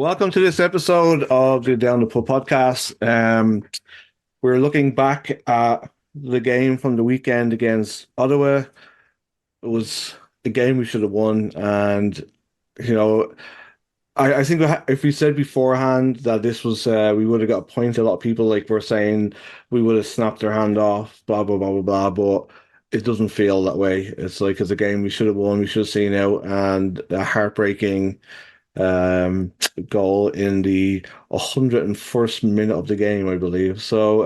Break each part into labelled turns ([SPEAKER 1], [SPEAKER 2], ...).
[SPEAKER 1] Welcome to this episode of the Down the Pub podcast. We're looking back at the game from the weekend against Ottawa. It was a game we should have won, and you know, I think if we said beforehand that this was we would have got a point. A lot of people were saying we would have snapped their hand off, blah blah blah blah blah. But it doesn't feel that way. It's like it's a game we should have won. We should have seen out, and a heartbreaking um, goal in the 101st minute of the game, I believe. So,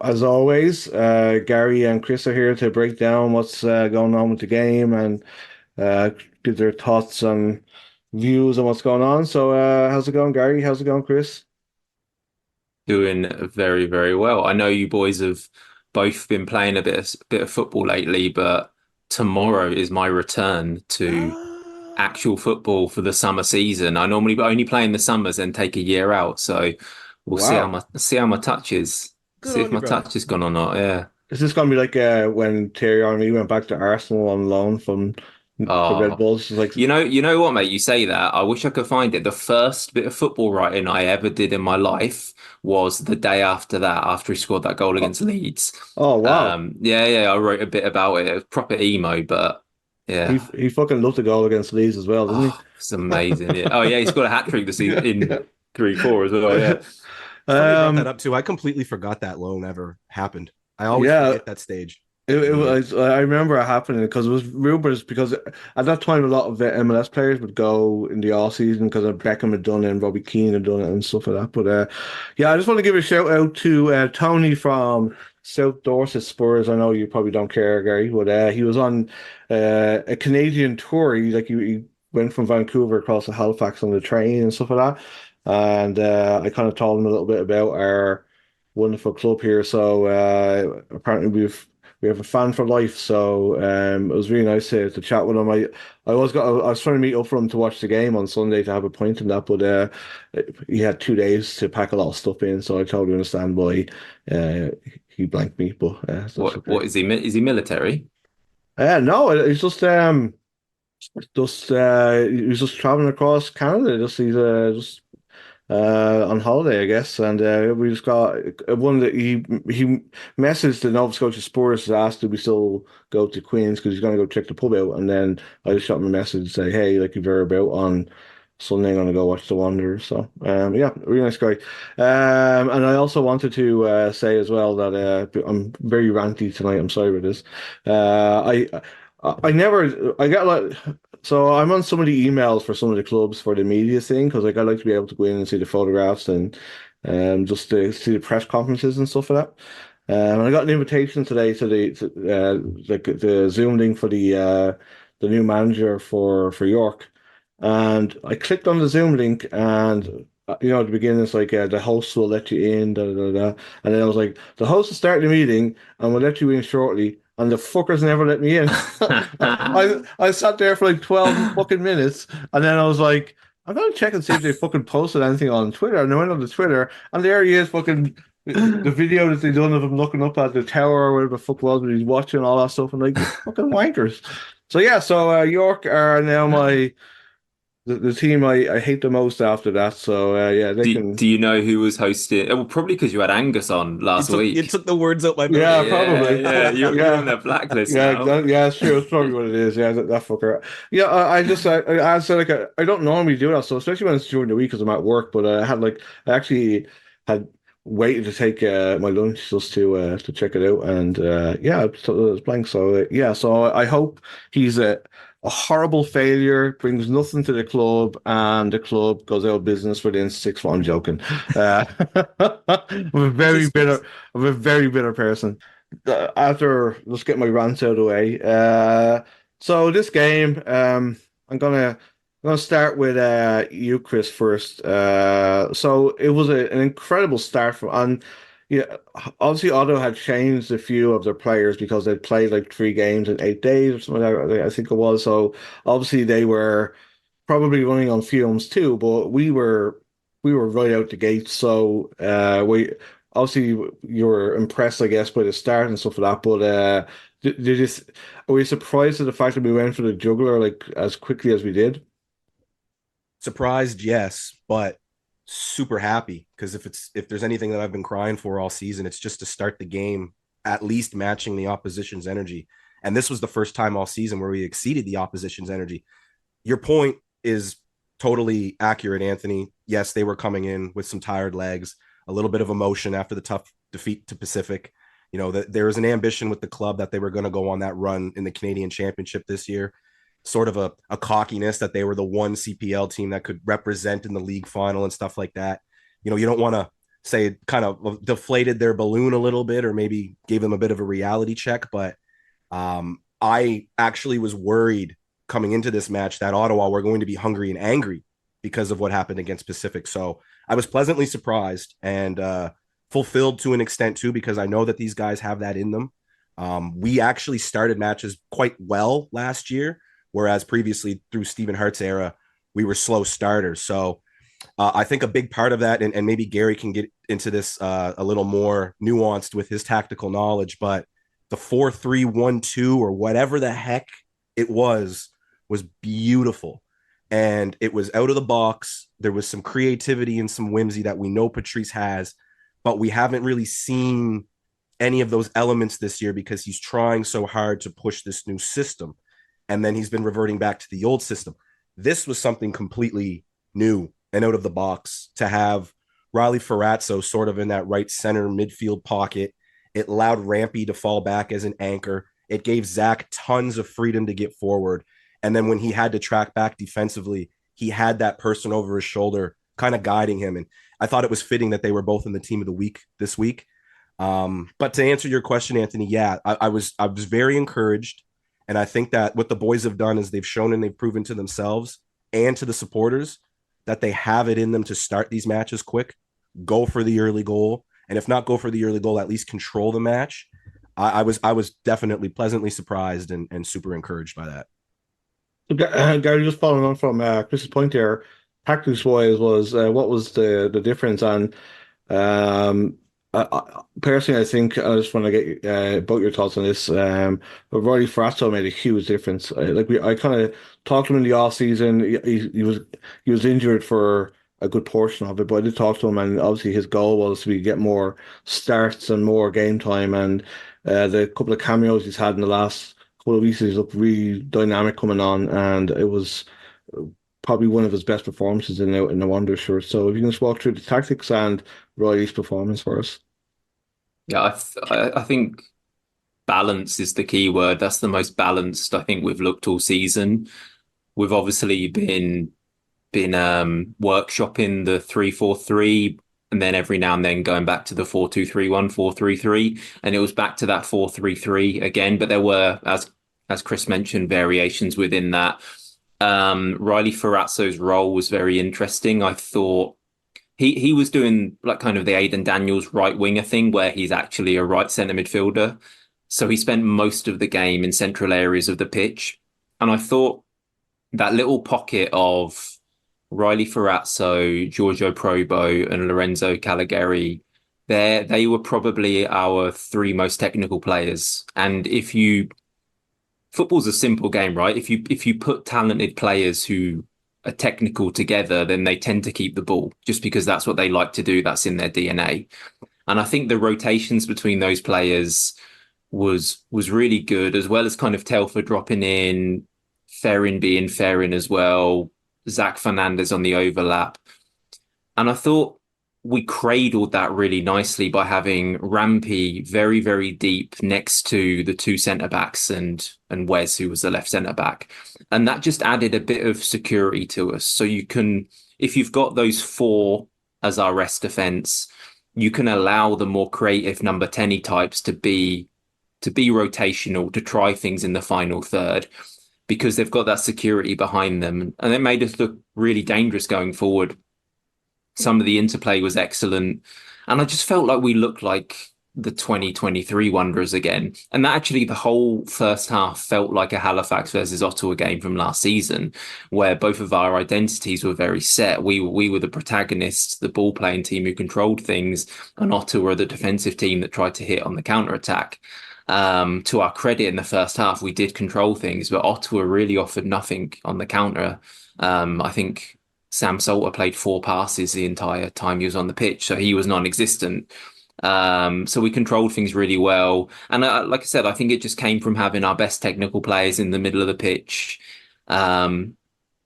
[SPEAKER 1] as always, Gary and Chris are here to break down what's going on with the game and give their thoughts and views on what's going on. So, how's it going, Gary? How's it going, Chris?
[SPEAKER 2] Doing very, very well. I know you boys have both been playing a bit of football lately, but tomorrow is my return to
[SPEAKER 1] Ah,
[SPEAKER 2] actual football for the summer season. I normally only play in the summers and take a year out, so we'll see how
[SPEAKER 1] wow.
[SPEAKER 2] my touch is.
[SPEAKER 1] Good
[SPEAKER 2] See
[SPEAKER 1] on
[SPEAKER 2] if
[SPEAKER 1] you,
[SPEAKER 2] my
[SPEAKER 1] brother.
[SPEAKER 2] touch has gone or not. Yeah.
[SPEAKER 1] Is this going to be like when Thierry Henry went back to Arsenal on loan from the Red
[SPEAKER 2] Oh,
[SPEAKER 1] Bulls? It's like,
[SPEAKER 2] you know what, mate? You say that. I wish I could find it. The first bit of football writing I ever did in my life was the day after that, after he scored that goal
[SPEAKER 1] oh,
[SPEAKER 2] against Leeds.
[SPEAKER 1] oh wow.
[SPEAKER 2] Yeah, I wrote a bit about it. It was proper emo, but
[SPEAKER 1] He
[SPEAKER 2] yeah.
[SPEAKER 1] he fucking loved the goal against Leeds as well, didn't
[SPEAKER 2] Oh, it's amazing. Yeah. Oh, yeah, he scored a hat trick this season in
[SPEAKER 1] he?
[SPEAKER 2] 3-4 as well. Yeah.
[SPEAKER 3] It's funny you brought that
[SPEAKER 1] Um,
[SPEAKER 3] up too. I completely forgot that loan ever happened. I always
[SPEAKER 1] yeah,
[SPEAKER 3] forget that stage.
[SPEAKER 1] it
[SPEAKER 3] Mm.
[SPEAKER 1] was. I remember it happening because it was rumors. Because at that time, a lot of the MLS players would go in the off season because Beckham had done it and Robbie Keane had done it and stuff like that. But yeah, I just want to give a shout out to Tony from South Dorset Spurs. I know you probably don't care, Gary, but he was on a Canadian tour. He went from Vancouver across to Halifax on the train and stuff like that. And I kind of told him a little bit about our wonderful club here. So apparently we have a fan for life. So it was really nice to chat with him. I was trying to meet up for him to watch the game on Sunday to have a point in that, but he had 2 days to pack a lot of stuff in. So I told him to stand by. Uh, he blanked me, but so that's
[SPEAKER 2] What
[SPEAKER 1] okay.
[SPEAKER 2] is he? Is he military?
[SPEAKER 1] No, it's just he was just traveling across Canada. He's just on holiday, I guess, and we just got one that he messaged the Nova Scotia Spurs to ask did we still go to Queens because he's going to go check the pub out, and then I just shot him a message to say, hey, like if you're about on Sunday, I'm going to go watch the Wanderers. So yeah, really nice guy. And I also wanted to say as well that I'm very ranty tonight. I'm sorry about this. I never I got like so I'm on some of the emails for some of the clubs for the media thing because like I like to be able to go in and see the photographs and just to see the press conferences and stuff like that. And I got an invitation today to the Zoom link for the new manager for York, and I clicked on the Zoom link and. At the beginning, it's like the host will let you in, da, da, da, da. And then I was like, the host will start the meeting and will let you in shortly. And the fuckers never let me in. I sat there for like 12 fucking minutes, and then I was like, I'm gonna check and see if they fucking posted anything on Twitter. And I went on the Twitter, and there he is, fucking the video that they done of him looking up at the tower or whatever the fuck was, but he's watching all that stuff, and like, you fucking wankers. So yeah, so York are now the team I hate the most after that. So yeah, they
[SPEAKER 2] Do
[SPEAKER 1] can.
[SPEAKER 2] you know who was hosting? Well, probably because you had Angus on
[SPEAKER 3] You
[SPEAKER 2] last
[SPEAKER 3] took you
[SPEAKER 2] week.
[SPEAKER 3] took the words out my mouth.
[SPEAKER 1] Yeah,
[SPEAKER 2] Yeah,
[SPEAKER 1] probably.
[SPEAKER 2] yeah, you're on
[SPEAKER 1] Yeah.
[SPEAKER 2] their blacklist
[SPEAKER 1] Yeah,
[SPEAKER 2] now.
[SPEAKER 1] yeah, it's true. It's probably what it is. Yeah, that fucker. Yeah, I said like I don't normally do that, so especially when it's during the week because I'm at work. But I actually had waited to take my lunch just to check it out, and yeah, so it was blank. So yeah, so I hope he's a horrible failure, brings nothing to the club, and the club goes out of business within 6 months. I'm joking. I'm a
[SPEAKER 3] Is
[SPEAKER 1] very
[SPEAKER 3] this
[SPEAKER 1] bitter, I'm a very bitter person after let's get my rants out of the way. So this game, I'm gonna start with you, Chris, first. So it was an incredible start for and yeah, obviously Otto had changed a few of their players because they'd played like 3 games in 8 days or something like that, I think it was. So obviously they were probably running on fumes too, but we were right out the gate. So we obviously you were impressed, I guess, by the start and stuff like that. But did you are we surprised at the fact that we went for the juggler like as quickly as we did?
[SPEAKER 3] Surprised, yes, but super happy because if there's anything that I've been crying for all season, it's just to start the game at least matching the opposition's energy. And this was the first time all season where we exceeded the opposition's energy. Your point is totally accurate, Anthony. Yes, they were coming in with some tired legs, a little bit of emotion after the tough defeat to Pacific. You know, that there was an ambition with the club that they were going to go on that run in the Canadian Championship this year. Sort of a cockiness that they were the one CPL team that could represent in the league final and stuff like that. You know, you don't want to say it kind of deflated their balloon a little bit or maybe gave them a bit of a reality check, but I actually was worried coming into this match that Ottawa were going to be hungry and angry because of what happened against Pacific. So I was pleasantly surprised and fulfilled to an extent too, because I know that these guys have that in them. We actually started matches quite well last year, whereas previously through Stephen Hart's era, we were slow starters. So I think a big part of that, and maybe Gary can get into this a little more nuanced with his tactical knowledge, but the 4-3-1-2 or whatever the heck it was beautiful. And it was out of the box. There was some creativity and some whimsy that we know Patrice has, but we haven't really seen any of those elements this year because he's trying so hard to push this new system. And then he's been reverting back to the old system. This was something completely new and out of the box to have Riley Ferrazzo sort of in that right center midfield pocket. It allowed Rampy to fall back as an anchor. It gave Zach tons of freedom to get forward. And then when he had to track back defensively, he had that person over his shoulder kind of guiding him. And I thought it was fitting that they were both in the team of the week this week. But to answer your question, Anthony, yeah, I was very encouraged. And I think that what the boys have done is they've shown and they've proven to themselves and to the supporters that they have it in them to start these matches quick, go for the early goal. And if not go for the early goal, at least control the match. I was definitely pleasantly surprised and super encouraged by that.
[SPEAKER 1] Gary, just following on from Chris's point there, tactics wise was what was the difference? And personally, I think I just want to get about your thoughts on this. But Rory Ferrazzo made a huge difference. I kind of talked to him in the off season. He was injured for a good portion of it, but I did talk to him, and obviously his goal was to get more starts and more game time. And the couple of cameos he's had in the last couple of weeks, he's looked really dynamic coming on, and it was probably one of his best performances in a Wonder shirt. So if you can just walk through the tactics and Riley's performance for us.
[SPEAKER 2] Yeah, I think balance is the key word. That's the most balanced I think we've looked all season. We've obviously been workshopping the 3-4-3, and then every now and then going back to the 4-2-3-1, 4-3-3, and it was back to that 4-3-3 again. But there were, as Chris mentioned, variations within that. Riley Ferrazzo's role was very interesting. I thought he was doing like kind of the Aidan Daniels right winger thing where he's actually a right centre midfielder. So he spent most of the game in central areas of the pitch. And I thought that little pocket of Riley Ferrazzo, Giorgio Probo and Lorenzo Caligari, they were probably our three most technical players. And football's a simple game, right? If you put talented players who are technical together, then they tend to keep the ball just because that's what they like to do. That's in their DNA. And I think the rotations between those players was really good, as well as kind of Telfer dropping in, Ferrin being Ferrin as well, Zach Fernandez on the overlap. And I thought we cradled that really nicely by having Rampy very, very deep next to the two centre-backs and Wes, who was the left centre-back. And that just added a bit of security to us. So you can, if you've got those four as our rest defence, you can allow the more creative number 10-y types to be rotational, to try things in the final third, because they've got that security behind them. And it made us look really dangerous going forward. Some of the interplay was excellent. And I just felt like we looked like the 2023 Wanderers again. And that actually, the whole first half felt like a Halifax versus Ottawa game from last season, where both of our identities were very set. We were the protagonists, the ball playing team who controlled things, and Ottawa the defensive team that tried to hit on the counter-attack. To our credit, in the first half, we did control things, but Ottawa really offered nothing on the counter. I think Sam Salter played 4 passes the entire time he was on the pitch, so he was non-existent. So we controlled things really well. And like I said, I think it just came from having our best technical players in the middle of the pitch. Um,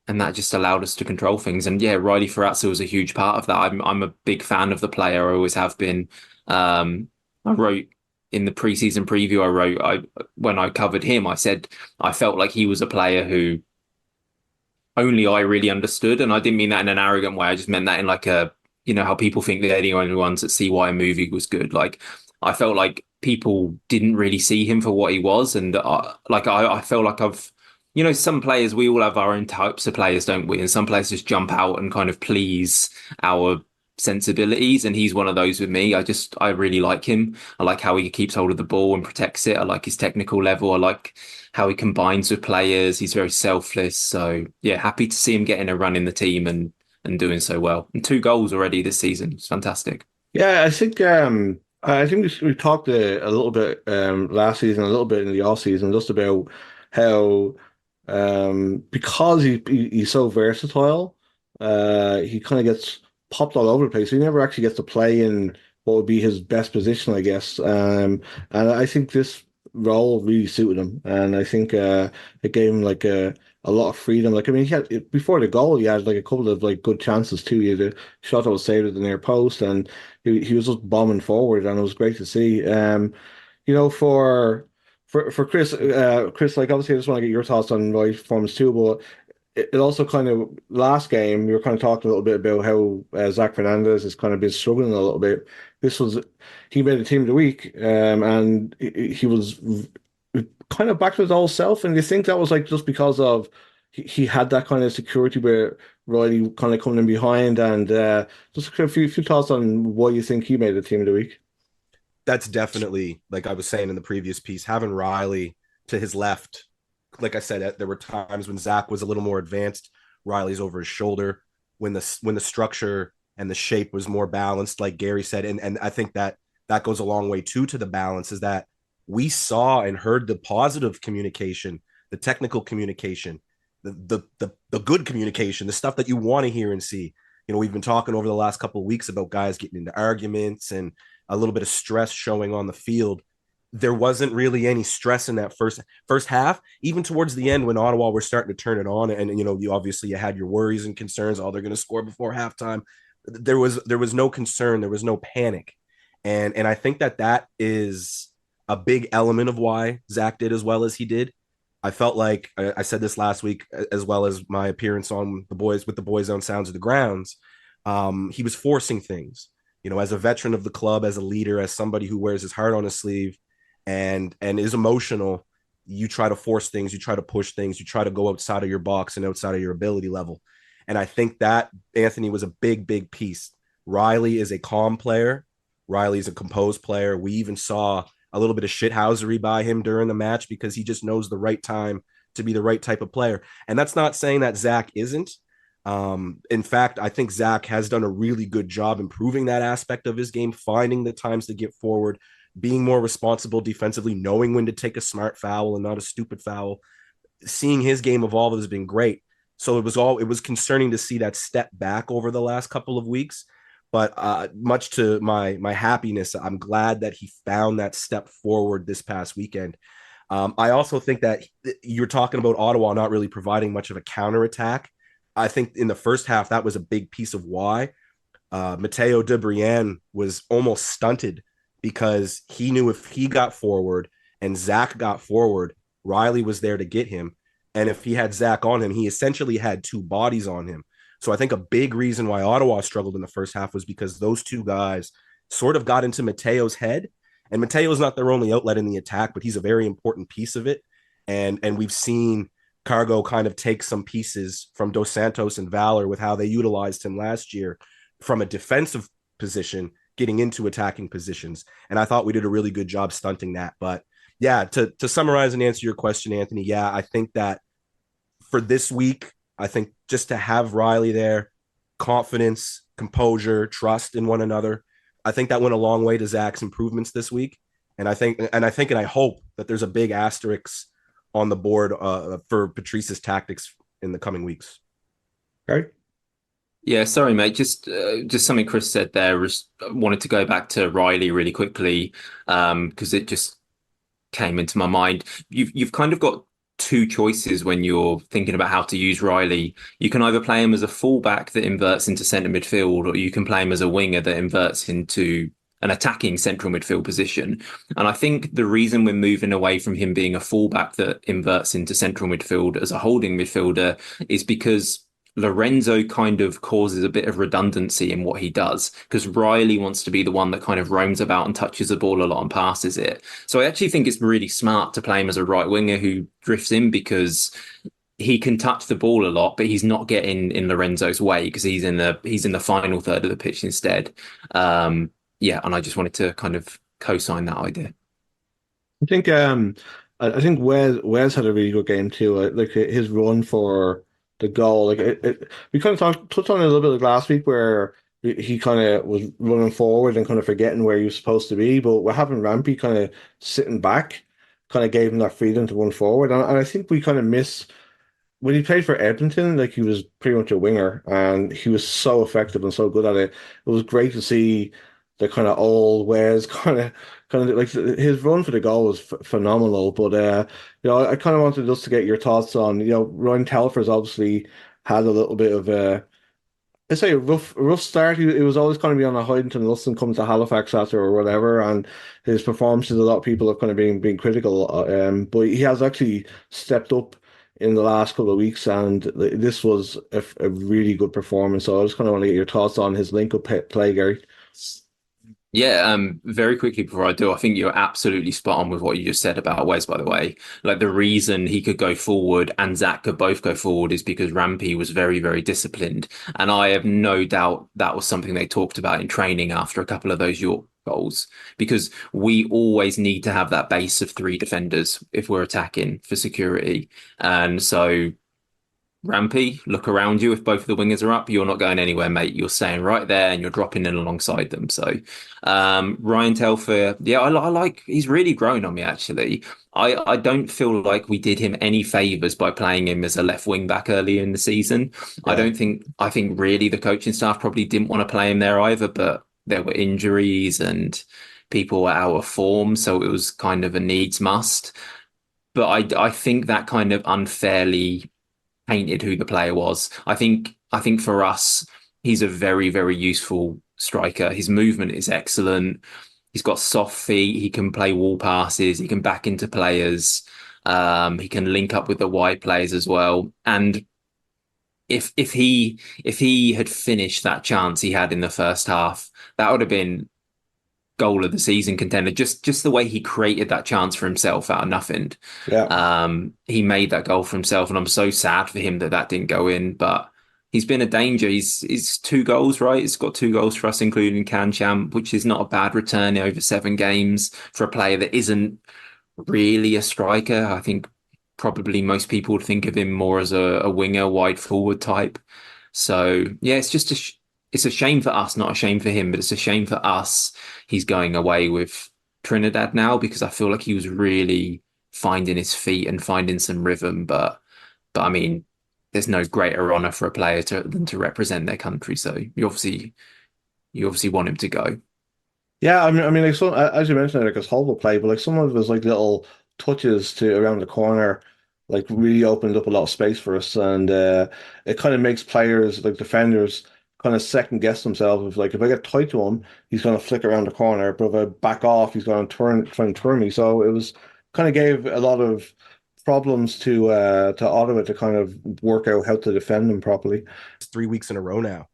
[SPEAKER 2] and that just allowed us to control things. And yeah, Riley Ferrazzo was a huge part of that. I'm a big fan of the player. I always have been. I wrote in the preseason preview. I when I covered him, I said I felt like he was a player who only I really understood, and I didn't mean that in an arrogant way. I just meant that in like a, how people think they're the only ones that see why a movie was good. Like I felt like people didn't really see him for what he was, and I felt like some players, we all have our own types of players, don't we? And some players just jump out and kind of please our sensibilities, and he's one of those with me. I really like him. I like how he keeps hold of the ball and protects it. I like his technical level. I like how he combines with players. He's very selfless. So yeah, happy to see him getting a run in the team and doing so well. And 2 goals already this season. It's fantastic.
[SPEAKER 1] Yeah, I think we talked a little bit last season, a little bit in the off season, just about how because he's so versatile, he kind of gets popped all over the place. He never actually gets to play in what would be his best position, I guess. And I think this role really suited him, and I think it gave him like a lot of freedom. Like I mean, he had before the goal, he had like a couple of like good chances too. He had a shot that was saved at the near post, and he was just bombing forward, and it was great to see. For Chris, like obviously, I just want to get your thoughts on my performance too. But it also kind of last game we were kind of talking a little bit about how Zach Fernandez has kind of been struggling a little bit. This was he made the team of the week, and he was kind of back to his old self. And you think that was like just because of he had that kind of security where Riley kind of coming in behind, and just a few thoughts on why you think he made the team of the week.
[SPEAKER 3] That's definitely, like I was saying in the previous piece, having Riley to his left. Like I said, there were times when Zach was a little more advanced. Riley's over his shoulder. When the structure and the shape was more balanced, like Gary said, and I think that goes a long way too to the balance, is that we saw and heard the positive communication, the technical communication, the good communication, the stuff that you want to hear and see. We've been talking over the last couple of weeks about guys getting into arguments and a little bit of stress showing on the field. There wasn't really any stress in that first half. Even towards the end, when Ottawa were starting to turn it on, and you had your worries and concerns. Oh, they're going to score before halftime. There was no concern. There was no panic, and I think that is a big element of why Zach did as well as he did. I felt like I said this last week, as well as my appearance on the boys on Sounds of the Grounds. He was forcing things, as a veteran of the club, as a leader, as somebody who wears his heart on his sleeve and is emotional. You try to force things, you try to push things, you try to go outside of your box and outside of your ability level. And I think that Anthony was a big piece. Riley is a calm player. Riley is a composed player. We even saw a little bit of shithousery by him during the match because he just knows the right time to be the right type of player. And that's not saying that Zach isn't. In fact, I think Zach has done a really good job improving that aspect of his game, finding the times to get forward, being more responsible defensively, knowing when to take a smart foul and not a stupid foul. Seeing his game evolve has been great. So it was concerning to see that step back over the last couple of weeks. But much to my happiness, I'm glad that he found that step forward this past weekend. I also think that you're talking about Ottawa not really providing much of a counterattack. I think in the first half, that was a big piece of why. Matteo Debrian was almost stunted because he knew if he got forward and Zach got forward, Riley was there to get him. And if he had Zach on him, he essentially had 2 bodies on him. So I think a big reason why Ottawa struggled in the first half was because those 2 guys sort of got into Mateo's head. And Mateo's not their only outlet in the attack, but he's a very important piece of it. And we've seen Cargo kind of take some pieces from Dos Santos and Valor with how they utilized him last year from a defensive position, getting into attacking positions. And I thought we did a really good job stunting that. But yeah, to summarize and answer your question, Anthony, yeah, I think that for this week, I think just to have Riley there, confidence, composure, trust in one another, I think that went a long way to Zach's improvements this week. And I hope that there's a big asterisk on the board for Patrice's tactics in the coming weeks.
[SPEAKER 1] Okay.
[SPEAKER 2] Yeah, sorry, mate. Just something Chris said there was wanted to go back to Riley really quickly, because it just came into my mind. You've kind of got two choices when you're thinking about how to use Riley. You can either play him as a fullback that inverts into centre midfield, or you can play him as a winger that inverts into an attacking central midfield position. And I think the reason we're moving away from him being a fullback that inverts into central midfield as a holding midfielder is because Lorenzo kind of causes a bit of redundancy in what he does because Riley wants to be the one that kind of roams about and touches the ball a lot and passes it. So I actually think it's really smart to play him as a right winger who drifts in because he can touch the ball a lot, but he's not getting in Lorenzo's way because he's in the final third of the pitch instead. Yeah, and I just wanted to kind of co-sign that idea.
[SPEAKER 1] I think I think Wes had a really good game too. Like his run for the goal. We kind of touched on it a little bit like last week where he kind of was running forward and kind of forgetting where he was supposed to be. But what happened, Rampy kind of sitting back, kind of gave him that freedom to run forward. And I think we kind of miss when he played for Edmonton, like he was pretty much a winger and he was so effective and so good at it. It was great to see the kind of old Wes kind of like his run for the goal was phenomenal. But I kind of wanted just to get your thoughts on, Ryan Telfer's obviously had a little bit of I'd say a rough start. He was always kind of be on a hide until Wilson comes to Halifax after or whatever, and his performances, a lot of people have kind of been critical. But he has actually stepped up in the last couple of weeks, and this was a really good performance. So I just kind of want to get your thoughts on his link-up play, Gary.
[SPEAKER 2] Yeah, very quickly before I do, I think you're absolutely spot on with what you just said about Wes, by the way. Like the reason he could go forward and Zach could both go forward is because Rampy was very, very disciplined. And I have no doubt that was something they talked about in training after a couple of those York goals, because we always need to have that base of three defenders if we're attacking for security. And so Rampy, look around you. If both of the wingers are up, you're not going anywhere, mate. You're staying right there and you're dropping in alongside them. So, Ryan Telfer, yeah, I like, he's really grown on me, actually. I don't feel like we did him any favors by playing him as a left wing back early in the season.
[SPEAKER 1] Yeah.
[SPEAKER 2] I think really the coaching staff probably didn't want to play him there either, but there were injuries and people were out of form. So it was kind of a needs must. But I think that kind of unfairly painted who the player was. I think for us, he's a very, very useful striker. His movement is excellent. He's got soft feet. He can play wall passes. He can back into players. He can link up with the wide players as well. And if he had finished that chance he had in the first half, that would have been goal of the season contender. Just the way he created that chance for himself out of nothing.
[SPEAKER 1] Yeah.
[SPEAKER 2] He made that goal for himself, and I'm so sad for him that didn't go in. But he's been a danger. He's two goals, right? He's got two goals for us, including Can Champ, which is not a bad return over 7 games for a player that isn't really a striker. I think probably most people would think of him more as a winger, wide forward type. So yeah, it's just it's a shame for us, not a shame for him, but it's a shame for us. He's going away with Trinidad now because I feel like he was really finding his feet and finding some rhythm. But I mean, there's no greater honor for a player than to represent their country. So you obviously want him to go.
[SPEAKER 1] Yeah, I mean, like so as you mentioned, like his whole play, but like some of his like little touches to around the corner, like really opened up a lot of space for us, and it kind of makes players like defenders kind of second guess themselves. If I get tight to him, he's going to flick around the corner, but if I back off, he's going to try and turn me. So it was kind of gave a lot of problems to Ottawa to kind of work out how to defend them properly.
[SPEAKER 3] 3 weeks in a row now.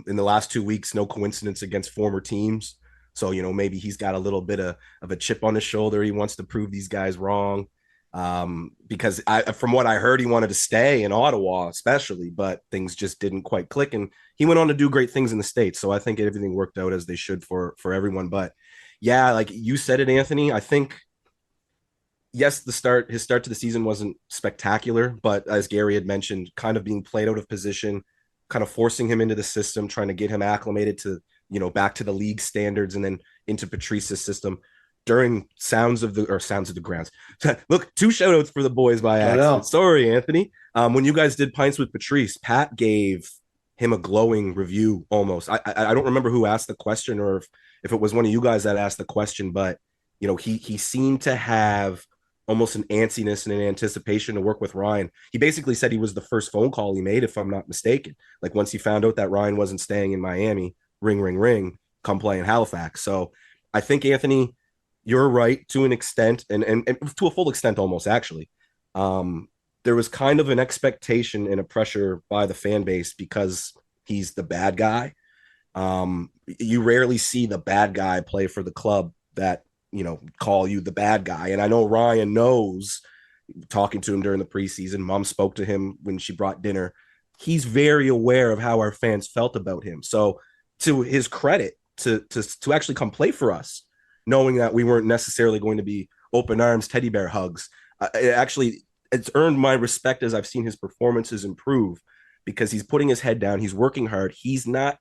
[SPEAKER 3] In the last 2 weeks, no coincidence against former teams. So, maybe he's got a little bit of a chip on his shoulder. He wants to prove these guys wrong. Because from what I heard, he wanted to stay in Ottawa, especially, but things just didn't quite click. And he went on to do great things in the States. So I think everything worked out as they should for everyone. But yeah, like you said it, Anthony, I think, yes, his start to the season wasn't spectacular, but as Gary had mentioned, kind of being played out of position, kind of forcing him into the system, trying to get him acclimated to, back to the league standards and then into Patrice's system during sounds of the grounds. Look, 2 shout outs for the boys by accident. Sorry, Anthony. When you guys did pints with Patrice, Pat gave him a glowing review almost. I don't remember who asked the question, or if it was one of you guys that asked the question, but he seemed to have almost an antsiness and an anticipation to work with Ryan. He basically said he was the first phone call he made, if I'm not mistaken. Like once he found out that Ryan wasn't staying in Miami, ring, ring, ring, come play in Halifax. So I think, Anthony, you're right to an extent, and to a full extent almost, actually. There was kind of an expectation and a pressure by the fan base because he's the bad guy. You rarely see the bad guy play for the club that, call you the bad guy. And I know Ryan knows, talking to him during the preseason, Mom spoke to him when she brought dinner. He's very aware of how our fans felt about him. So to his credit, to actually come play for us, knowing that we weren't necessarily going to be open arms, teddy bear hugs, it's earned my respect as I've seen his performances improve, because he's putting his head down. He's working hard. He's not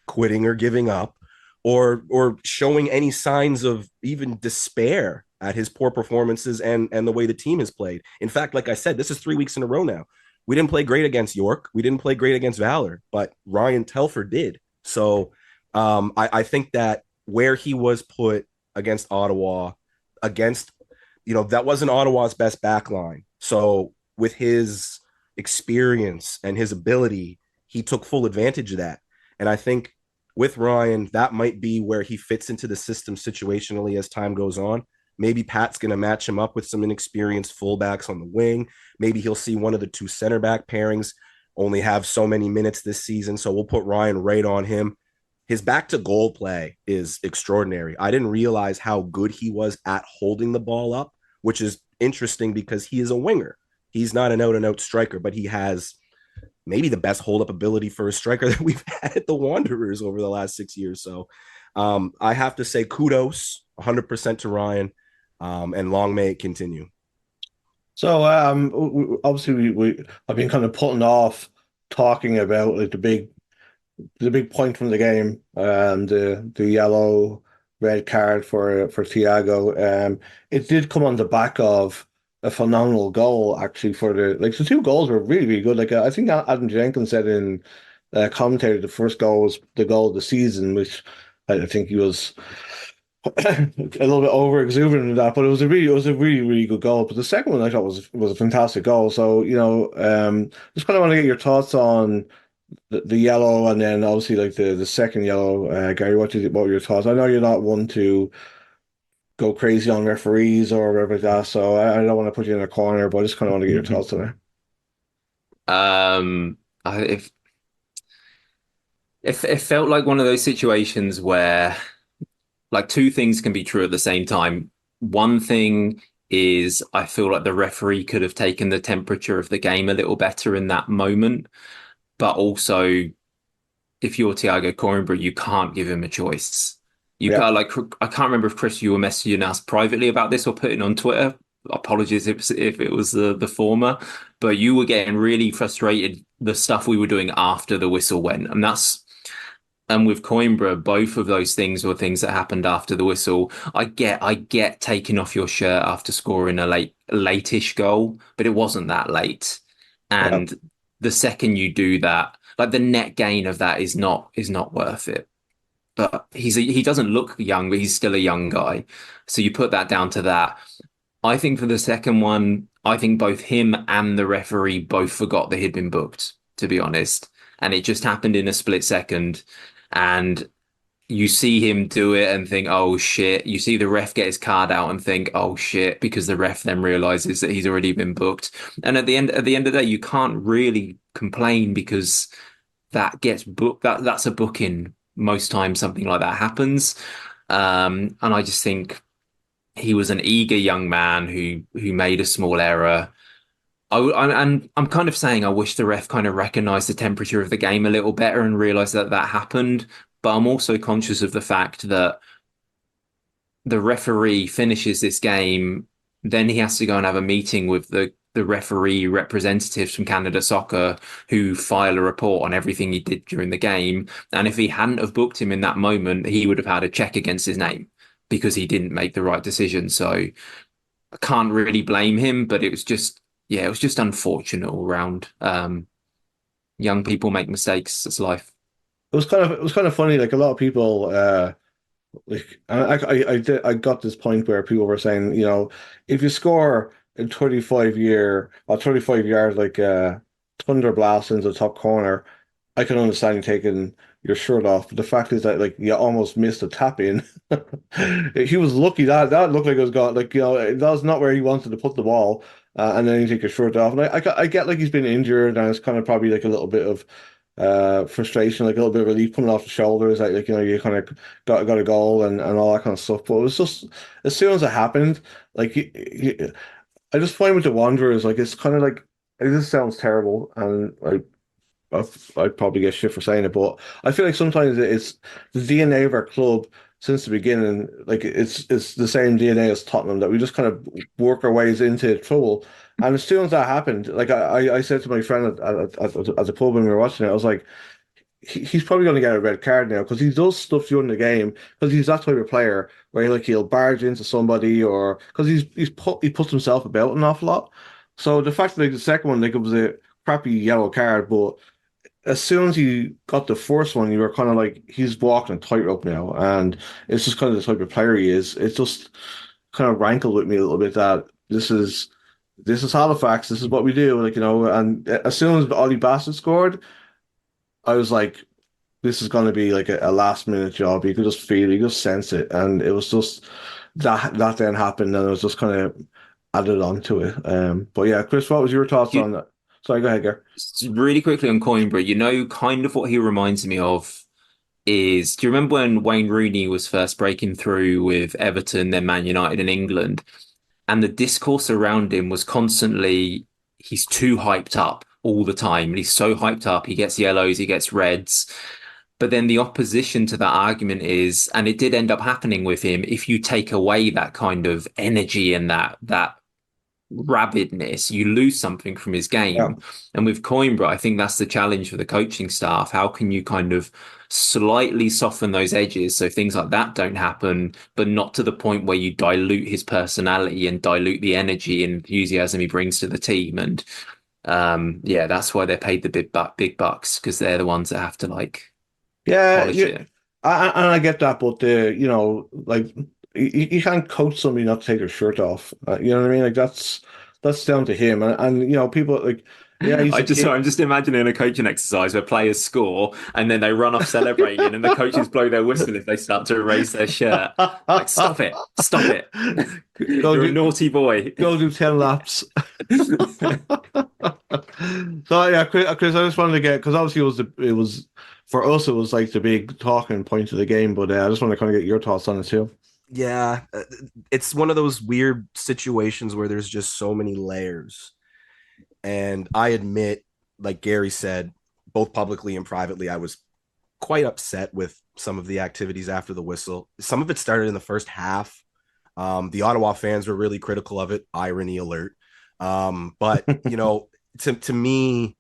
[SPEAKER 3] quitting or giving up or showing any signs of even despair at his poor performances and the way the team has played. In fact, like I said, this is 3 weeks in a row now. We didn't play great against York. We didn't play great against Valor, but Ryan Telfer did. So I think that where he was put against Ottawa, that wasn't Ottawa's best back line. So with his experience and his ability, he took full advantage of that. And I think with Ryan, that might be where he fits into the system situationally as time goes on. Maybe Pat's going to match him up with some inexperienced fullbacks on the wing. Maybe he'll see one of the two center back pairings only have so many minutes this season. So we'll put Ryan right on him. His back to goal play is extraordinary. I didn't realize how good he was at holding the ball up, which is interesting because he is a winger. He's not an out and out striker, but he has maybe the best hold up ability for a striker that we've had at the Wanderers over the last 6 years. So I have to say kudos 100% to Ryan, and long may it continue.
[SPEAKER 1] So obviously I've been kind of putting off talking about like the big point from the game, the yellow red card for Thiago. It did come on the back of a phenomenal goal actually for the two goals were really, really good. Like I think Adam Jenkins said in commentary, the first goal was the goal of the season, which I think he was a little bit over exuberant in that, but it was a really, really good goal. But the second one I thought was a fantastic goal. So, just kind of want to get your thoughts on the yellow, and then obviously like the second yellow. Gary, what were your thoughts? I know you're not one to go crazy on referees or whatever like that, so I don't want to put you in a corner, but I just kind of want to get your thoughts on it.
[SPEAKER 2] If it felt like one of those situations where like two things can be true at the same time. One thing is I feel like the referee could have taken the temperature of the game a little better in that moment. But also, if you're Thiago Coimbra, you can't give him a choice. You
[SPEAKER 1] Yeah.
[SPEAKER 2] can't, I can't remember if Chris, you were messaging us privately about this or putting on Twitter. Apologies if it was the former, but you were getting really frustrated the stuff we were doing after the whistle went, and with Coimbra, both of those things were things that happened after the whistle. I get taking off your shirt after scoring a late-ish goal, but it wasn't that late.
[SPEAKER 1] Yeah.
[SPEAKER 2] And the second you do that, like the net gain of that is not worth it. But he doesn't look young, but he's still a young guy. So you put that down to that. I think for the second one, I think both him and the referee both forgot that he'd been booked, to be honest. And it just happened in a split second. And you see him do it and think, oh shit. You see the ref get his card out and think, oh shit, because the ref then realizes that he's already been booked. And at the end of the day, you can't really complain because that gets booked. That's a booking. Most times something like that happens. And I just think he was an eager young man who made a small error. And I'm kind of saying I wish the ref kind of recognized the temperature of the game a little better and realized that happened. But I'm also conscious of the fact that the referee finishes this game, then he has to go and have a meeting with the referee representatives from Canada Soccer who file a report on everything he did during the game. And if he hadn't have booked him in that moment, he would have had a check against his name because he didn't make the right decision. So I can't really blame him, but it was just unfortunate all round. Young people make mistakes. It's life.
[SPEAKER 1] It was kind of funny. Like a lot of people, like I got this point where people were saying, if you score a 35 yard like thunder blast into the top corner, I can understand you taking your shirt off. But the fact is that like you almost missed a tap in. He was lucky that looked like it was gone. Like that was not where he wanted to put the ball. And then you take your shirt off. And I get like he's been injured and it's kind of probably like a little bit of frustration, like a little bit of relief coming off the shoulders. Like you kind of got a goal and all that kind of stuff. But it was just as soon as it happened, like I just find with the Wanderers, like it's kind of like this sounds terrible, and I'd probably get shit for saying it, but I feel like sometimes it's the DNA of our club since the beginning. Like it's the same DNA as Tottenham that we just kind of work our ways into trouble. And as soon as that happened, like I said to my friend at the pub when we were watching it, I was like, he's probably going to get a red card now because he does stuff during the game because he's that type of player where like he'll barge into somebody or because he puts himself about an awful lot. So the fact that like the second one, like it was a crappy yellow card, but as soon as you got the first one, you were kind of like, he's walking a tightrope now. And it's just kind of the type of player he is. It just kind of rankled with me a little bit that this is Halifax. This is what we do. Like, and as soon as Ollie Bassett scored, I was like, this is going to be like a last minute job. You could just feel it, you could just sense it. And it was just that then happened and it was just kind of added on to it. But yeah, Chris, what was your thoughts
[SPEAKER 2] You,
[SPEAKER 1] on that? Sorry, go ahead, Gar.
[SPEAKER 2] really quickly on Coimbra, kind of what he reminds me of is, do you remember when Wayne Rooney was first breaking through with Everton, then Man United in England? And the discourse around him was constantly, he's too hyped up all the time. And he's so hyped up, he gets yellows, he gets reds. But then the opposition to that argument is, and it did end up happening with him, if you take away that kind of energy and that rabidness, you lose something from his
[SPEAKER 1] Yeah.
[SPEAKER 2] game. And with Coimbra, I think that's the challenge for the coaching staff. How can you kind of slightly soften those edges so things like that don't happen, but not to the point where you dilute his personality and dilute the energy and enthusiasm he brings to the team? And yeah, that's why they're paid the big bucks because they're the ones that have to like
[SPEAKER 1] Yeah,
[SPEAKER 2] polish
[SPEAKER 1] yeah,
[SPEAKER 2] it.
[SPEAKER 1] I get that, but like you can't coach somebody not to take their shirt off. You know what I mean? Like that's down to him, and people like, yeah, he's a kid.
[SPEAKER 2] I'm just imagining a coaching exercise where players score and then they run off celebrating and the coaches blow their whistle if they start to erase their shirt. Like, stop it.
[SPEAKER 1] Go
[SPEAKER 2] You're a
[SPEAKER 1] do
[SPEAKER 2] naughty boy.
[SPEAKER 1] go do 10 laps. So yeah, Chris, I just wanted to get because obviously it was for us it was like the big talking point of the game, but I just want to kind of get your thoughts on it too.
[SPEAKER 3] Yeah, it's one of those weird situations where there's just so many layers. And I admit, like Gary said, both publicly and privately, I was quite upset with some of the activities after the whistle. Some of it started in the first half. The Ottawa fans were really critical of it. Irony alert. But to me,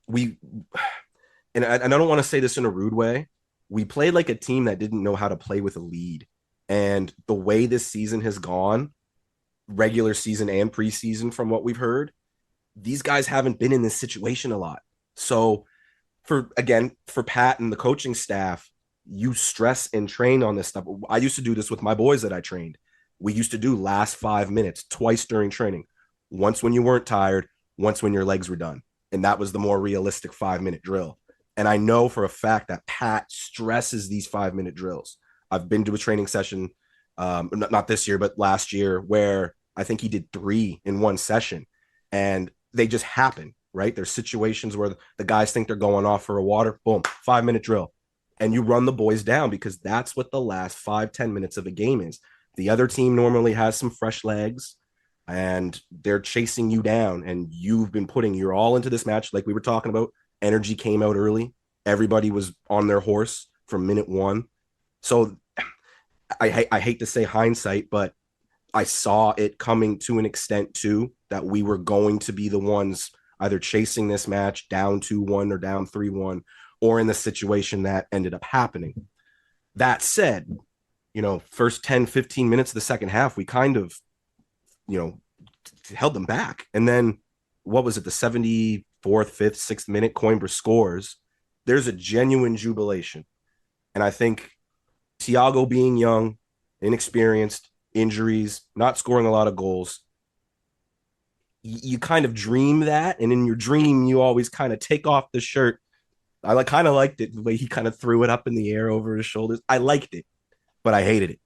[SPEAKER 3] we and I don't want to say this in a rude way. We played like a team that didn't know how to play with a lead. And the way this season has gone, regular season and preseason, from what we've heard, these guys haven't been in this situation a lot. So for Pat and the coaching staff, you stress and train on this stuff. I used to do this with my boys that I trained. We used to do last 5 minutes twice during training. Once when you weren't tired, once when your legs were done. And that was the more realistic 5 minute drill. And I know for a fact that Pat stresses these 5 minute drills. I've been to a training session, not this year, but last year, where I think he did 3 in one session. And they just happen, right? There's situations where the guys think they're going off for a water, boom, 5 minute drill. And you run the boys down because that's what the last 5-10 minutes of a game is. The other team normally has some fresh legs and they're chasing you down. And you're all into this match, like we were talking about. Energy came out early. Everybody was on their horse from minute one. So I hate to say hindsight, but I saw it coming to an extent too, that we were going to be the ones either chasing this match down 2-1 or down 3-1, or in the situation that ended up happening. That said, first 10, 15 minutes of the second half, we kind of, held them back. And then what was it, the fourth, fifth, sixth minute, Coimbra scores, there's a genuine jubilation. And I think Thiago being young, inexperienced, injuries, not scoring a lot of goals, you kind of dream that. And in your dream, you always kind of take off the shirt. I kind of liked it the way he kind of threw it up in the air over his shoulders. I liked it, but I hated it.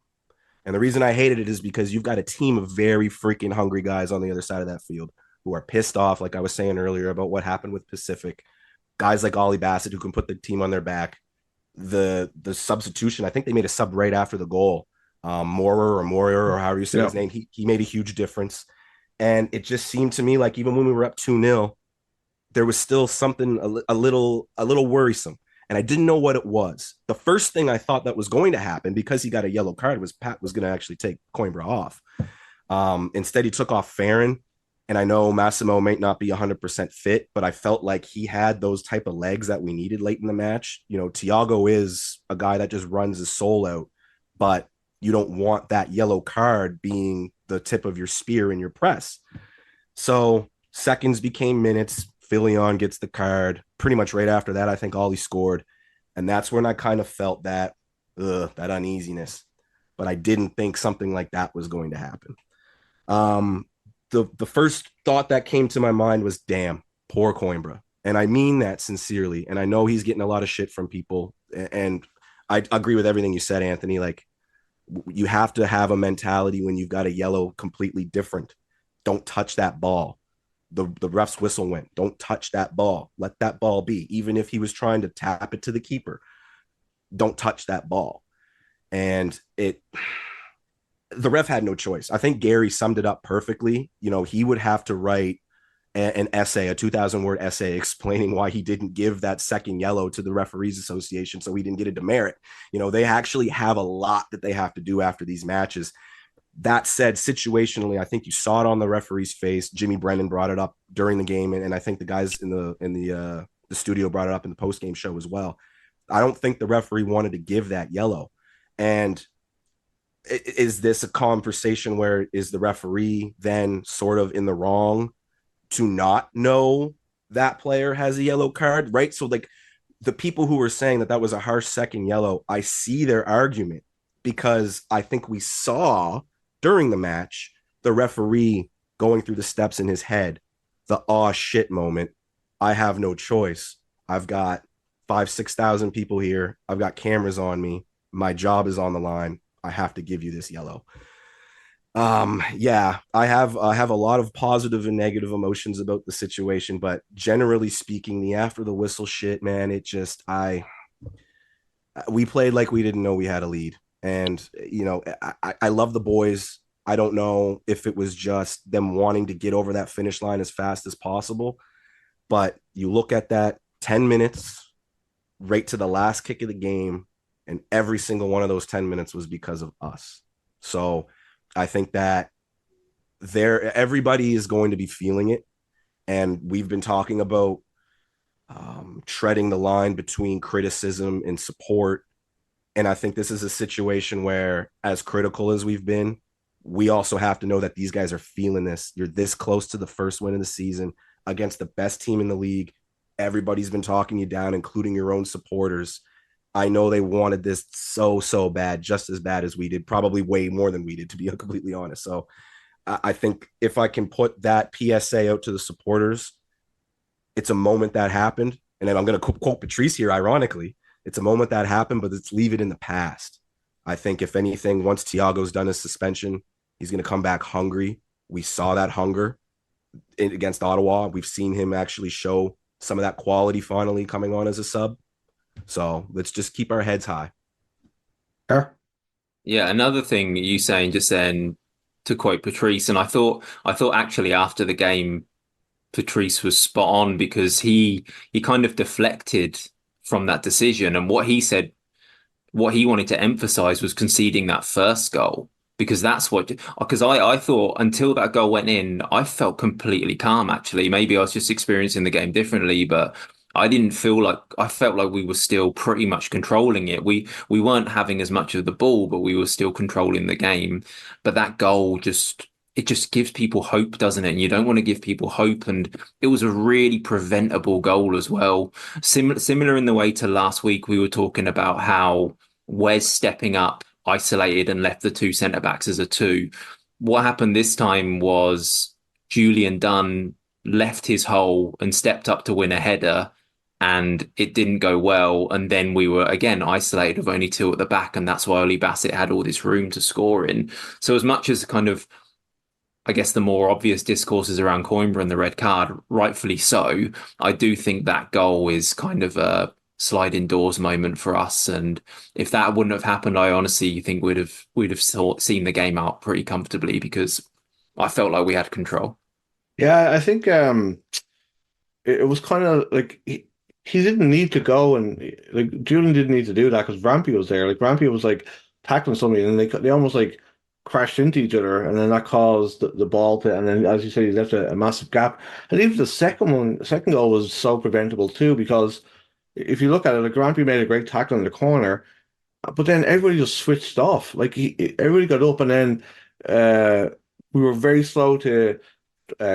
[SPEAKER 3] And the reason I hated it is because you've got a team of very freaking hungry guys on the other side of that field who are pissed off, like I was saying earlier, about what happened with Pacific. Guys like Ollie Bassett who can put the team on their back. The substitution, I think they made a sub right after the goal. Morer or however you say his name, he made a huge difference. And it just seemed to me like even when we were up 2-0, there was still something a little worrisome. And I didn't know what it was. The first thing I thought that was going to happen, because he got a yellow card, was Pat was going to actually take Coimbra off. Instead, he took off Farron. And I know Massimo may not be 100% fit, but I felt like he had those type of legs that we needed late in the match. You know, Thiago is a guy that just runs his soul out, but you don't want that yellow card being the tip of your spear in your press. So seconds became minutes. Filion gets the card. Pretty much right after that, I think Ollie scored. And that's when I kind of felt that uneasiness. But I didn't think something like that was going to happen. The first thought that came to my mind was, damn, poor Coimbra. And I mean that sincerely. And I know he's getting a lot of shit from people. And I agree with everything you said, Anthony. Like, you have to have a mentality when you've got a yellow completely different. Don't touch that ball. The ref's whistle went. Don't touch that ball. Let that ball be. Even if he was trying to tap it to the keeper, don't touch that ball. And the ref had no choice. I think Gary summed it up perfectly. You know, he would have to write an essay, a 2,000-word essay explaining why he didn't give that second yellow to the Referees Association so he didn't get a demerit. You know, they actually have a lot that they have to do after these matches. That said, situationally, I think you saw it on the referee's face. Jimmy Brennan brought it up during the game, and I think the guys in the studio brought it up in the post-game show as well. I don't think the referee wanted to give that yellow. And is this a conversation where is the referee then sort of in the wrong to not know that player has a yellow card, right? So like the people who were saying that was a harsh second yellow, I see their argument, because I think we saw during the match the referee going through the steps in his head, the aw shit moment. I have no choice. I've got 5,000-6,000 people here. I've got cameras on me. My job is on the line. I have to give you this yellow. Yeah, I have a lot of positive and negative emotions about the situation, but generally speaking, the after the whistle shit, man, it just we played like we didn't know we had a lead. And you know, I love the boys. I don't know if it was just them wanting to get over that finish line as fast as possible, but you look at that 10 minutes right to the last kick of the game, and every single one of those 10 minutes was because of us. So I think that everybody is going to be feeling it. And we've been talking about treading the line between criticism and support. And I think this is a situation where, as critical as we've been, we also have to know that these guys are feeling this. You're this close to the first win of the season against the best team in the league. Everybody's been talking you down, including your own supporters. I know they wanted this so bad, just as bad as we did, probably way more than we did, to be completely honest. So I think if I can put that PSA out to the supporters, it's a moment that happened. And then I'm going to quote Patrice here, ironically. It's a moment that happened, but let's leave it in the past. I think if anything, once Thiago's done his suspension, he's going to come back hungry. We saw that hunger against Ottawa. We've seen him actually show some of that quality finally coming on as a sub. So let's just keep our heads high.
[SPEAKER 1] Yeah.
[SPEAKER 2] Yeah, another thing you saying, just then, to quote Patrice, and I thought actually after the game, Patrice was spot on, because he kind of deflected from that decision, and what he said, what he wanted to emphasize was conceding that first goal, because I thought until that goal went in, I felt completely calm. Actually, maybe I was just experiencing the game differently, but I felt like we were still pretty much controlling it. We weren't having as much of the ball, but we were still controlling the game. But that goal just it just gives people hope, doesn't it? And you don't want to give people hope. And it was a really preventable goal as well. Similar in the way to last week, we were talking about how Wes stepping up, isolated, and left the two centre backs as a two. What happened this time was Julian Dunn left his hole and stepped up to win a header, and it didn't go well. And then we were again isolated with only two at the back, and that's why Oli Bassett had all this room to score in. So as much as kind of, I guess, the more obvious discourses around Coimbra and the red card, rightfully so, I do think that goal is kind of a sliding doors moment for us. And if that wouldn't have happened, I honestly think we'd have seen the game out pretty comfortably because I felt like we had control.
[SPEAKER 1] Yeah, I think it was kind of like he didn't need to go, and like Julian didn't need to do that because Rampy was there. Like Rampy was like tackling somebody, and they almost like crashed into each other, and then that caused the ball to, and then as you say, he left a massive gap. And even the second goal was so preventable too, because if you look at it, like Rampy made a great tackle in the corner, but then everybody just switched off. Like everybody got up, and then uh, we were very slow to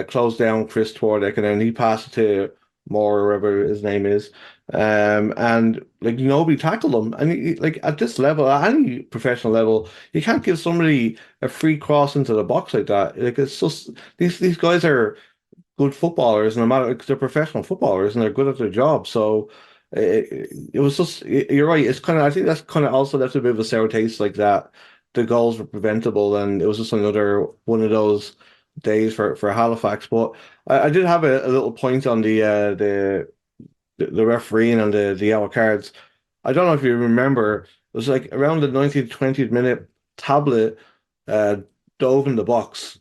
[SPEAKER 1] closed down Chris Twardek, and then he passed it to Moore, or whatever his name is. And like nobody tackled him. And like at this level, at any professional level, you can't give somebody a free cross into the box like that. Like it's just these guys are good footballers, no matter like, they're professional footballers and they're good at their job. So it was just you're right. It's kind of I think that's kind of also left a bit of a sour taste like that. The goals were preventable, and it was just another one of those days for Halifax. But I did have a little point on the refereeing and the yellow cards. I don't know if you remember, it was like around the 19th, 20th minute, Tablet uh, dove in the box.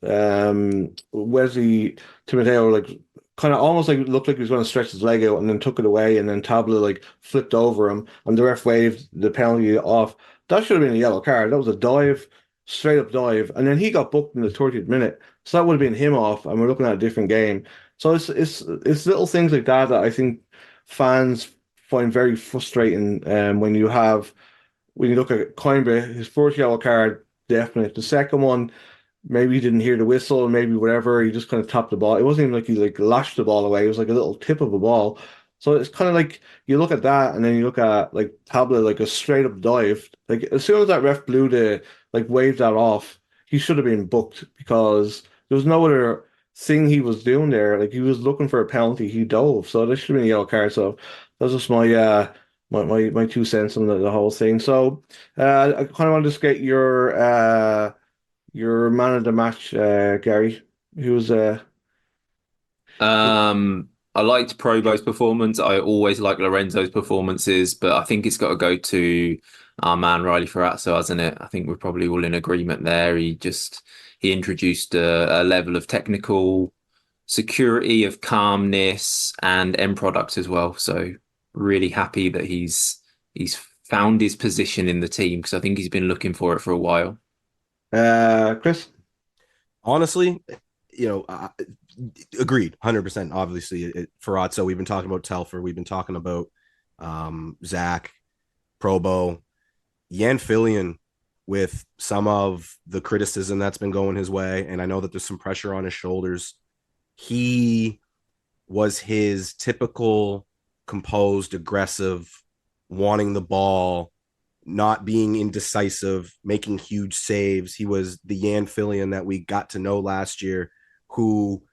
[SPEAKER 1] Wesley Timoteo like kind of almost like looked like he was going to stretch his leg out and then took it away, and then Tablet like flipped over him, and the ref waved the penalty off. That should have been a yellow card. That was a dive, straight up dive, and then he got booked in the 30th minute. So that would have been him off, and we're looking at a different game. So it's little things like that that I think fans find very frustrating when you look at Coimbra, his first yellow card, definitely. The second one, maybe he didn't hear the whistle, maybe whatever, he just kind of tapped the ball. It wasn't even like he like lashed the ball away, it was like a little tip of a ball. So it's kind of like you look at that and then you look at like Tablet, like a straight up dive. Like as soon as that ref blew the like waved that off, he should have been booked because there was no other thing he was doing there. Like he was looking for a penalty, he dove. So this should have been a yellow card. So that's just my 2 cents on the whole thing. So I kind of want to just get your man of the match, Gary. Who was
[SPEAKER 2] I liked Provo's performance. I always like Lorenzo's performances, but I think it's got to go to our man Riley Ferrazzo, hasn't it? I think we're probably all in agreement there. He introduced a level of technical security, of calmness, and end products as well. So really happy that he's found his position in the team because I think he's been looking for it for a while.
[SPEAKER 1] Chris?
[SPEAKER 3] Honestly, you know, agreed, 100%. Obviously, Ferrazzo. We've been talking about Telfer. We've been talking about Zach, Probo, Yan Fillion, with some of the criticism that's been going his way, and I know that there's some pressure on his shoulders. He was his typical composed, aggressive, wanting the ball, not being indecisive, making huge saves. He was the Yan Fillion that we got to know last year, who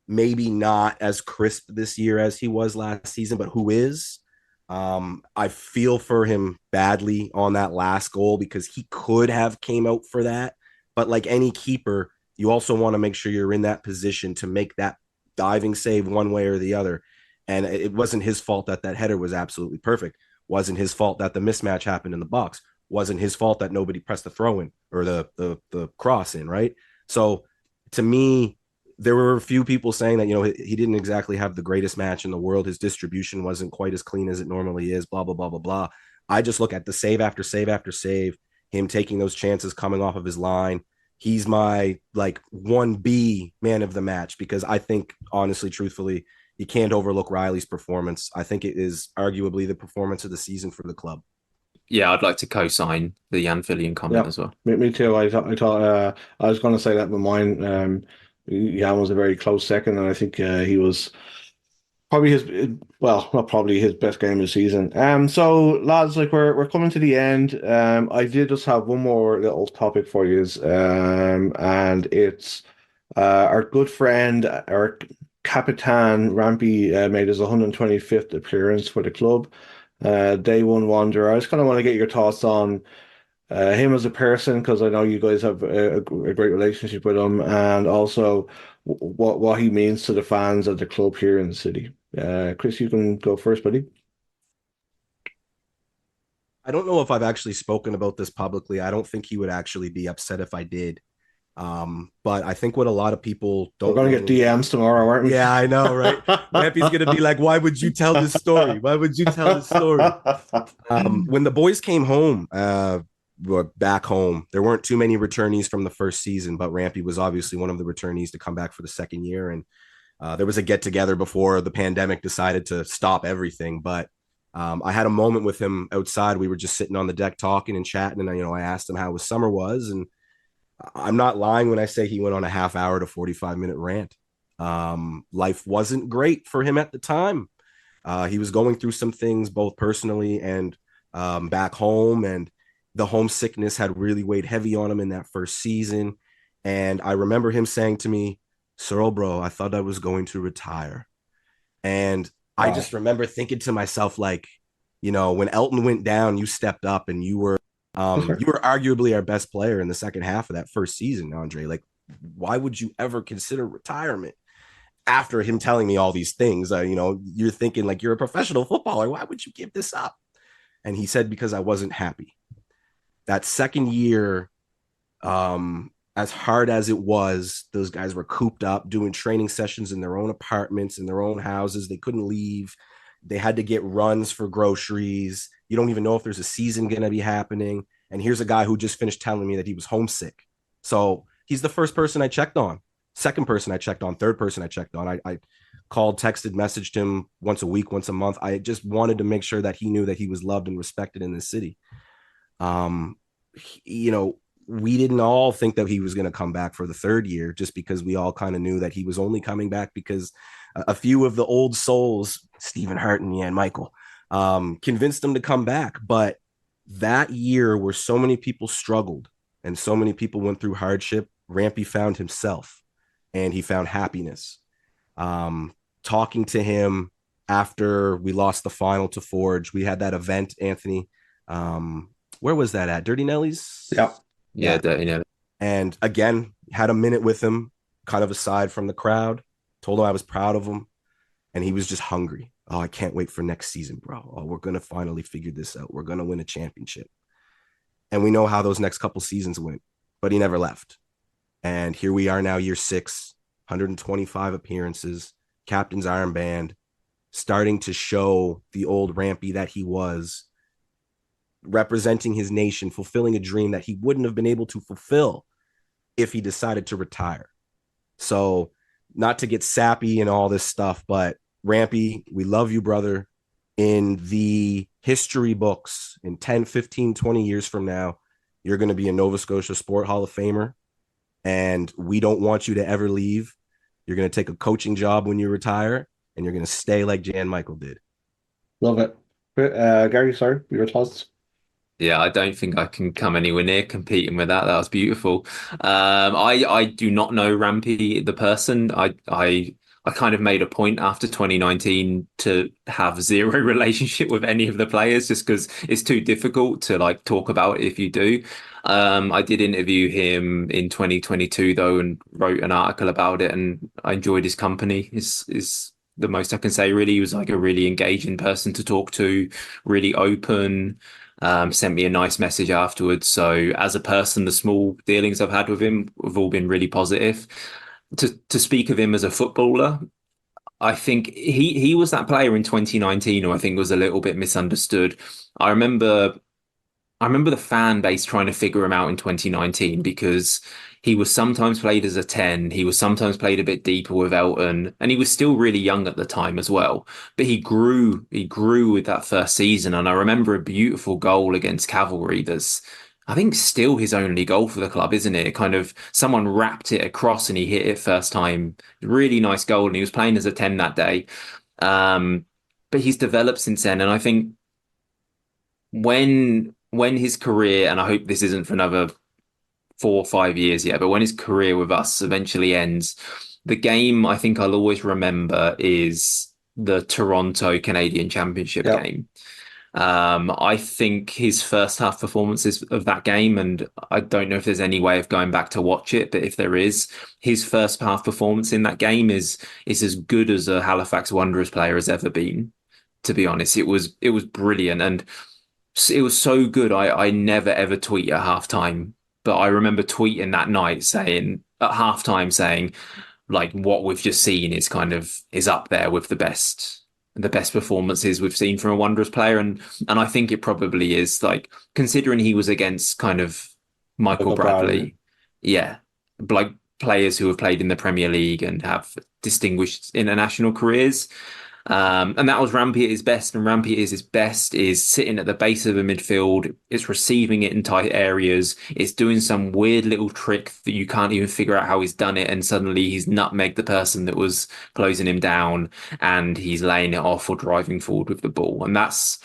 [SPEAKER 3] maybe not as crisp this year as he was last season, but who is. I feel for him badly on that last goal because he could have came out for that. But like any keeper, you also want to make sure you're in that position to make that diving save one way or the other. And it wasn't his fault that that header was absolutely perfect. Wasn't his fault that the mismatch happened in the box. Wasn't his fault that nobody pressed the throw in or the cross in, right? So to me, there were a few people saying that, you know, he didn't exactly have the greatest match in the world. His distribution wasn't quite as clean as it normally is, blah, blah, blah, blah, blah. I just look at the save after save after save, him taking those chances coming off of his line. He's my like 1B man of the match because I think, honestly, truthfully, you can't overlook Riley's performance. I think it is arguably the performance of the season for the club.
[SPEAKER 2] Yeah, I'd like to co-sign the Jan Fillion comment
[SPEAKER 1] Yeah,
[SPEAKER 2] as well.
[SPEAKER 1] me too. I thought I was going to say that with mine. Jan was a very close second, and I think he was probably well, not probably his best game of the season. So lads, like we're coming to the end. I did just have one more little topic for you, and it's our good friend, our Capitan Rampy made his 125th appearance for the club. Day one wonder. I just kind of want to get your thoughts on him as a person, because I know you guys have a great relationship with him, and also what he means to the fans of the club here in the city. Chris, you can go first, buddy.
[SPEAKER 3] I don't know if I've actually spoken about this publicly. I don't think he would actually be upset if I did. But I think what a lot of people
[SPEAKER 1] We're
[SPEAKER 3] don't
[SPEAKER 1] going to get
[SPEAKER 3] know.
[SPEAKER 1] DMs tomorrow, aren't we?
[SPEAKER 3] Yeah, I know, right? Rampy's gonna be like, "Why would you tell this story? Why would you tell this story?" When the boys came home, were back home, there weren't too many returnees from the first season, but Rampy was obviously one of the returnees to come back for the second year. And there was a get together before the pandemic decided to stop everything. But I had a moment with him outside. We were just sitting on the deck talking and chatting, and I asked him how his summer was, and I'm not lying when I say he went on a half hour to 45-minute rant. Life wasn't great for him at the time. He was going through some things both personally and back home, and the homesickness had really weighed heavy on him in that first season. And I remember him saying to me, "Cyril, bro, I thought I was going to retire." And I
[SPEAKER 1] Wow.
[SPEAKER 3] just remember thinking to myself, like, when Elton went down, you stepped up and you were arguably our best player in the second half of that first season, Andre. Like, why would you ever consider retirement? After him telling me all these things, you're thinking like you're a professional footballer. Why would you give this up? And he said, because I wasn't happy. That second year, as hard as it was, those guys were cooped up doing training sessions in their own apartments, in their own houses. They couldn't leave. They had to get runs for groceries. You don't even know if there's a season going to be happening. And here's a guy who just finished telling me that he was homesick. So he's the first person I checked on, second person I checked on, third person I checked on. I called, texted, messaged him once a week, once a month. I just wanted to make sure that he knew that he was loved and respected in this city. Um, we didn't all think that he was going to come back for the third year, just because we all kind of knew that he was only coming back because a few of the old souls, Stephen Hart and Jan Michael, convinced him to come back. But that year where so many people struggled and so many people went through hardship, Rampy found himself and he found happiness. Talking to him after we lost the final to Forge, we had that event, Anthony. Where was that at? Dirty Nelly's?
[SPEAKER 1] Yeah.
[SPEAKER 2] Yeah,
[SPEAKER 3] And again, had a minute with him, kind of aside from the crowd, told him I was proud of him. And he was just hungry. Oh, I can't wait for next season, bro. Oh, we're going to finally figure this out. We're going to win a championship. And we know how those next couple seasons went, but he never left. And here we are now, year 6, 125 appearances, captain's armband, starting to show the old Rampy that he was, representing his nation, fulfilling a dream that he wouldn't have been able to fulfill if he decided to retire. So, not to get sappy and all this stuff, but Rampy, we love you, brother. In the history books, in 10, 15, 20 years from now, you're going to be a Nova Scotia Sport Hall of Famer. And we don't want you to ever leave. You're going to take a coaching job when you retire, and you're going to stay like Jan Michael did.
[SPEAKER 1] Love it. Gary, sorry, your thoughts?
[SPEAKER 2] Yeah, I don't think I can come anywhere near competing with that. That was beautiful. I do not know Rampy the person. I kind of made a point after 2019 to have zero relationship with any of the players, just because it's too difficult to like talk about if you do. I did interview him in 2022 though, and wrote an article about it, and I enjoyed his company. Is the most I can say. Really, he was like a really engaging person to talk to, really open. Sent me a nice message afterwards. So as a person, the small dealings I've had with him have all been really positive. To speak of him as a footballer, I think he was that player in 2019 who I think was a little bit misunderstood. I remember I remember the fan base trying to figure him out in 2019 because he was sometimes played as a 10, he was sometimes played a bit deeper with Elton, and he was still really young at the time as well. But he grew with that first season, and I remember a beautiful goal against Cavalry that's I think still his only goal for the club, isn't it? Kind of someone wrapped it across and he hit it first time. Really nice goal, and he was playing as a 10 that day. Um, but he's developed since then, and I think when his career, and I hope this isn't for another 4 or 5 years yet, but when his career with us eventually ends, the game I think I'll always remember is the Toronto Canadian Championship
[SPEAKER 1] Yeah.
[SPEAKER 2] game. I think his first half performances of that game, and I don't know if there's any way of going back to watch it, but if there is, his first half performance in that game is as good as a Halifax Wanderers player has ever been. To be honest, it was brilliant, and it was so good. I never ever tweet at halftime, but I remember tweeting that night saying at halftime saying like what we've just seen is up there with the best performances we've seen from a Wanderers player, and I think it probably is, like, considering he was against kind of Michael
[SPEAKER 1] Michael Bradley.
[SPEAKER 2] Bradley, yeah, like players who have played in the Premier League and have distinguished international careers. And that was Rampy at his best, and Rampy is his best is sitting at the base of the midfield. It's receiving it in tight areas. It's doing some weird little trick that you can't even figure out how he's done it, and suddenly he's nutmegged the person that was closing him down, and he's laying it off or driving forward with the ball. And that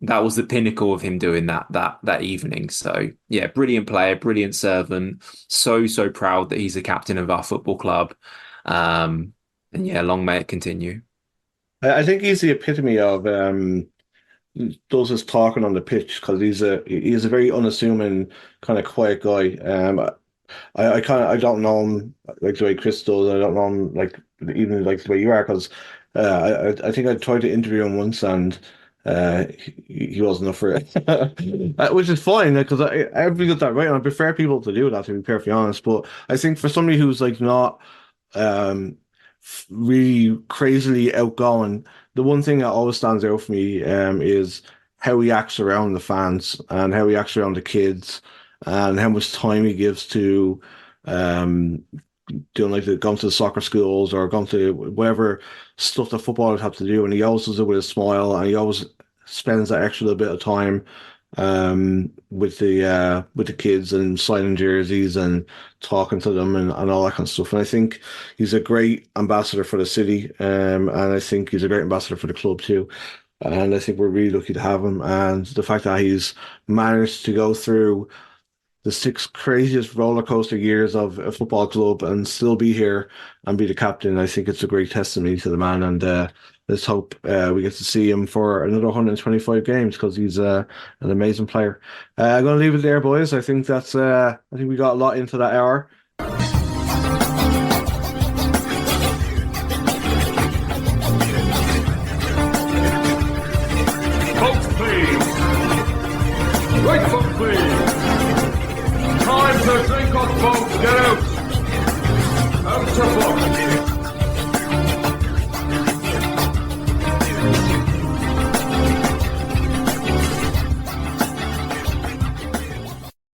[SPEAKER 2] was the pinnacle of him doing that evening. So yeah, brilliant player, brilliant servant. So proud that he's a captain of our football club. And yeah, long may it continue.
[SPEAKER 1] I think he's the epitome of does his talking on the pitch because he's a very unassuming kind of quiet guy. I don't know him like the way Chris does. I don't know him like even like the way you are because I think I tried to interview him once and he wasn't up for it, which is fine because everybody got that right. And I prefer people to do that to be perfectly honest. But I think for somebody who's like not um really crazily outgoing, the one thing that always stands out for me is how he acts around the fans and how he acts around the kids and how much time he gives to um doing like going to the soccer schools or going to whatever stuff that footballers have to do, and he always does it with a smile, and he always spends that extra little bit of time with the kids and signing jerseys and talking to them and all that kind of stuff. And I think he's a great ambassador for the city, and I think he's a great ambassador for the club too. And I think we're really lucky to have him. And the fact that he's managed to go through the six craziest roller coaster years of a football club and still be here and be the captain. I think it's a great testimony to the man, and let's hope we get to see him for another 125 games because he's an amazing player. I'm going to leave it there, boys. I think we got a lot into that hour.